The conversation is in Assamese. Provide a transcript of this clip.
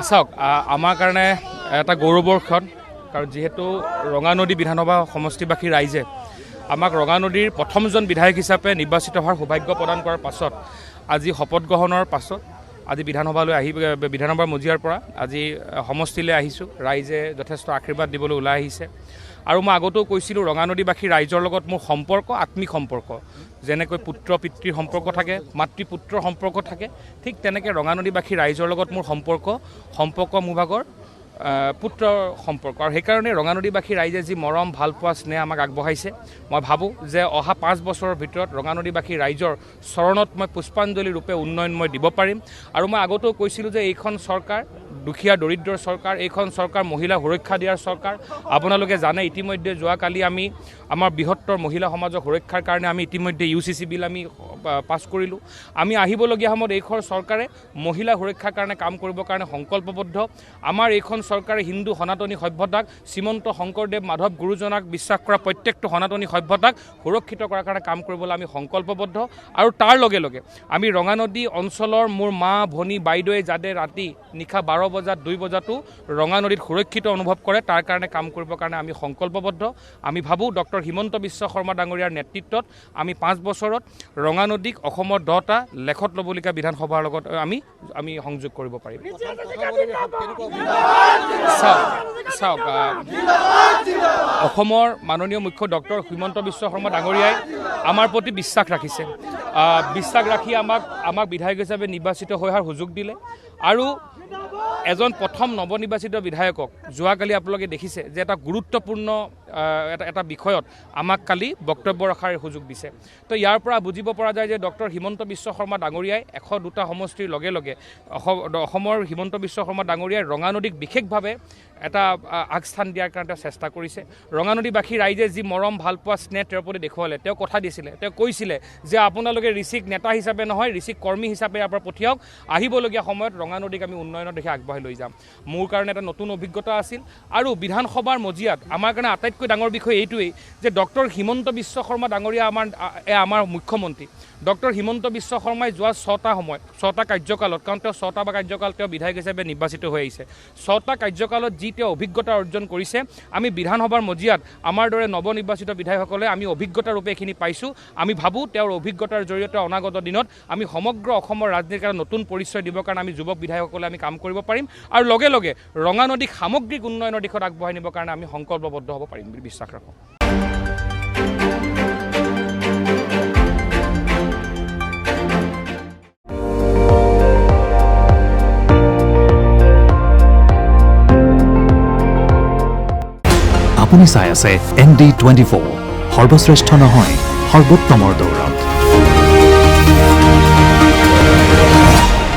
চাওক আমাৰ কাৰণে এটা গৌৰৱৰ ক্ষণ কাৰণ যেহেতু ৰঙানদী বিধানসভা সমষ্টিবাসী ৰাইজে আমাক ৰঙানদীৰ প্ৰথমজন বিধায়ক হিচাপে নিৰ্বাচিত হোৱাৰ সৌভাগ্য প্ৰদান কৰাৰ পাছত আজি শপত গ্ৰহণৰ পাছত আজি বিধানসভালৈ বিধানসভাৰ মজিয়াৰ পৰা আজি সমষ্টিলৈ আহিছোঁ ৰাইজে যথেষ্ট আশীৰ্বাদ দিবলৈ ওলাই আহিছে আৰু মই আগতেও কৈছিলোঁ ৰঙানদীবাসী ৰাইজৰ লগত মোৰ সম্পৰ্ক আত্মিক সম্পৰ্ক যেনেকৈ পুত্ৰ পিতৃৰ সম্পৰ্ক থাকে মাতৃ পুত্ৰৰ সম্পৰ্ক থাকে ঠিক তেনেকৈ ৰঙানদীবাসী ৰাইজৰ লগত মোৰ সম্পৰ্ক মোৰ ভাগৰ পুত্ৰৰ সম্পৰ্ক আৰু সেইকাৰণে ৰঙানদীবাসী ৰাইজে যি মৰম ভালপোৱা স্নেহ আমাক আগবঢ়াইছে মই ভাবোঁ যে অহা 5 বছৰৰ ভিতৰত ৰঙানদীবাসী ৰাইজৰ চৰণত মই পুষ্পাঞ্জলি ৰূপে উন্নয়ন মই দিব পাৰিম আৰু মই আগতেও কৈছিলোঁ যে এইখন চৰকাৰ দুখীয়া দৰিদ্ৰৰ চৰকাৰ এইখন চৰকাৰ মহিলা সুৰক্ষা দিয়াৰ চৰকাৰ আপোনালোকে জানে ইতিমধ্যে যোৱাকালি আমি আমাৰ বৃহত্তৰ মহিলা সমাজৰ সুৰক্ষাৰ কাৰণে আমি ইতিমধ্যে UCC বিল আমি পাছ কৰিলোঁ আমি আহিবলগীয়া সময়ত এইখন চৰকাৰে মহিলা সুৰক্ষাৰ কাৰণে কাম কৰিবৰ কাৰণে সংকল্পবদ্ধ আমাৰ এইখন চৰকাৰে হিন্দু সনাতনী সভ্যতাক শ্ৰীমন্ত শংকৰদেৱ মাধৱ গুৰুজনাক বিশ্বাস কৰা প্ৰত্যেকটো সনাতনী সভ্যতাক সুৰক্ষিত কৰাৰ কাৰণে কাম কৰিবলৈ আমি সংকল্পবদ্ধ আৰু তাৰ লগে লগে আমি ৰঙানদী অঞ্চলৰ মোৰ মা ভনী বাইদেৱে যাতে ৰাতি নিশা 12 বজাত 2 বজাতো ৰঙানদীত সুৰক্ষিত অনুভৱ কৰে তাৰ কাৰণে কাম কৰিবৰ কাৰণে আমি সংকল্পবদ্ধ আমি ভাবোঁ ডক্টৰ হিমন্ত বিশ্ব শৰ্মা ডাঙৰীয়াৰ নেতৃত্বত আমি 5 বছৰত ৰঙানদীক অসমৰ 10টা লেখত ল'বলগীয়া বিধানসভাৰ লগত আমি সংযোগ কৰিব পাৰিম চাওক অসমৰ মাননীয় মুখ্য ডক্টৰ হিমন্ত বিশ্ব শৰ্মা ডাঙৰীয়াই আমাৰ প্ৰতি বিশ্বাস ৰাখিছে বিশ্বাস ৰাখি আমাক বিধায়ক হিচাপে নিৰ্বাচিত হৈ অহাৰ সুযোগ দিলে আৰু এজন প্ৰথম নৱনিৰ্বাচিত বিধায়কক যোৱাকালি আপোনালোকে দেখিছে যে এটা গুৰুত্বপূৰ্ণ এটা বিষয়ত আমাক কালি বক্তব্য ৰখাৰ সুযোগ দিছে তো ইয়াৰ পৰা বুজিব পৰা যায় যে ডক্টৰ হিমন্ত বিশ্ব শৰ্মা ডাঙৰীয়াই 102টা সমষ্টিৰ লগে লগে অসমৰ হিমন্ত বিশ্ব শৰ্মা ডাঙৰীয়াই ৰঙানদীক বিশেষভাৱে এটা আগস্থান দিয়াৰ কাৰণে চেষ্টা কৰিছে ৰঙানদীবাসী ৰাইজে যি মৰম ভালপোৱা স্নেহ তেওঁৰ প্ৰতি দেখুৱালে তেওঁ কথা দিছিলে তেওঁ কৈছিলে যে আপোনালোকে ঋষিক নেতা হিচাপে নহয় ঋষিক কৰ্মী হিচাপে ইয়াৰ পৰা পঠিয়াওক আহিবলগীয়া সময়ত ৰঙানদীক আমি উন্নয়নৰ দিশে আগবঢ়াই লৈ যাম মোৰ কাৰণে এটা নতুন অভিজ্ঞতা আছিল আৰু বিধানসভাৰ মজিয়াত আমাৰ কাৰণে আটাইতকৈ ডাঙৰ বিষয় এইটোৱেই যে ডক্টৰ হিমন্ত বিশ্ব শৰ্মা ডাঙৰীয়া আমাৰ মুখ্যমন্ত্ৰী ডক্টৰ হিমন্ত বিশ্ব শৰ্মাই যোৱা 6টা কাৰ্যকালত কাৰণ তেওঁ 6টা কাৰ্যকাল তেওঁ বিধায়ক হিচাপে নিৰ্বাচিত হৈ আহিছে 6টা কাৰ্যকালত যি তেওঁ অভিজ্ঞতা অৰ্জন কৰিছে আমি বিধানসভাৰ মজিয়াত আমাৰ দৰে নৱনিৰ্বাচিত বিধায়কসকলে আমি অভিজ্ঞতা ৰূপে এইখিনি পাইছোঁ আমি ভাবোঁ তেওঁৰ অভিজ্ঞতাৰ জৰিয়তে অনাগত দিনত আমি সমগ্ৰ অসমৰ ৰাজনীতিৰ কাৰণে নতুন পৰিচয় দিবৰ কাৰণে আমি যুৱক বিধায়কসকলে আমি কাম কৰিব পাৰিম আৰু লগে লগে ৰঙানদীক সামগ্ৰিক উন্নয়নৰ দিশত আগবঢ়াই নিবৰ কাৰণে আমি সংকল্পবদ্ধ হ'ব পাৰিম বুলি বিশ্বাস ৰাখোঁ আপুনি চাই আছে ND24 সৰ্বশ্ৰেষ্ঠ নহয় সৰ্বোত্তমৰ দৌৰ